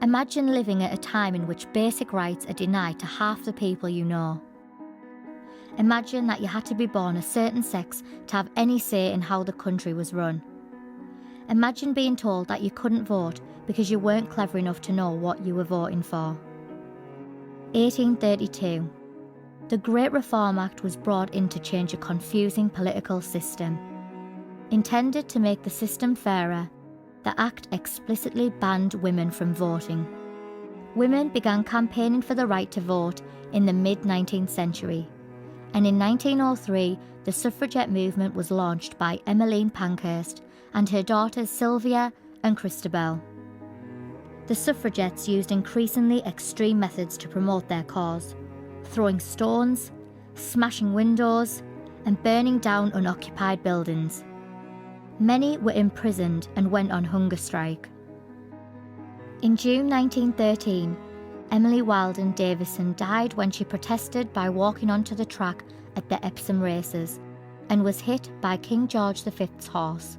Imagine living at a time in which basic rights are denied to half the people you know. Imagine that you had to be born a certain sex to have any say in how the country was run. Imagine being told that you couldn't vote because you weren't clever enough to know what you were voting for. 1832. The Great Reform Act was brought in to change a confusing political system. Intended to make the system fairer, the Act explicitly banned women from voting. Women began campaigning for the right to vote in the mid-19th century, and in 1903 the suffragette movement was launched by Emmeline Pankhurst and her daughters Sylvia and Christabel. The suffragettes used increasingly extreme methods to promote their cause, throwing stones, smashing windows, and burning down unoccupied buildings. Many were imprisoned and went on hunger strike. In June 1913, Emily Wilding Davison died when she protested by walking onto the track at the Epsom races and was hit by King George V's horse.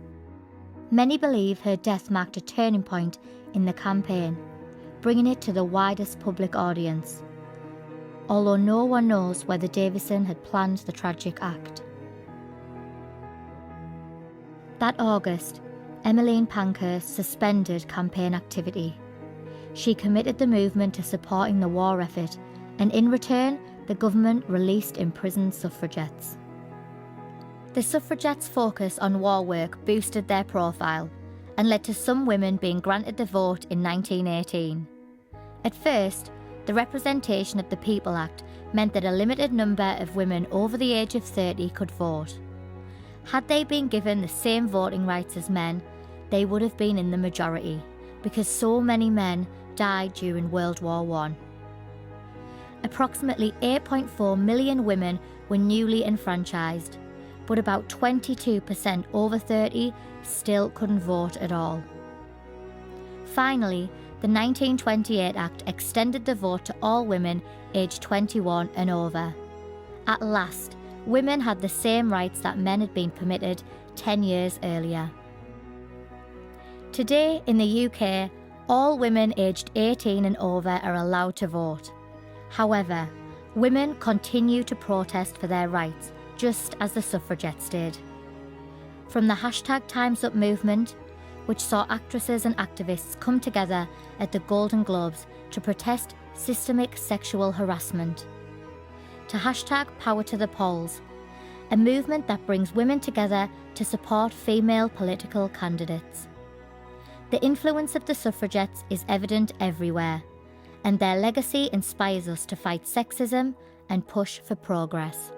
Many believe her death marked a turning point in the campaign, bringing it to the widest public audience, although no one knows whether Davison had planned the tragic act. That August, Emmeline Pankhurst suspended campaign activity. She committed the movement to supporting the war effort, and in return, the government released imprisoned suffragettes. The suffragettes' focus on war work boosted their profile and led to some women being granted the vote in 1918. At first, the Representation of the People Act meant that a limited number of women over the age of 30 could vote. Had they been given the same voting rights as men, they would have been in the majority, because so many men died during World War I. Approximately 8.4 million women were newly enfranchised, but about 22% over 30 still couldn't vote at all. Finally, the 1928 Act extended the vote to all women aged 21 and over. At last, women had the same rights that men had been permitted 10 years earlier. Today in the UK, all women aged 18 and over are allowed to vote. However, women continue to protest for their rights, just as the suffragettes did. From the #TimesUp movement, which saw actresses and activists come together at the Golden Globes to protest systemic sexual harassment, to #PowerToThePolls, a movement that brings women together to support female political candidates. The influence of the suffragettes is evident everywhere, and their legacy inspires us to fight sexism and push for progress.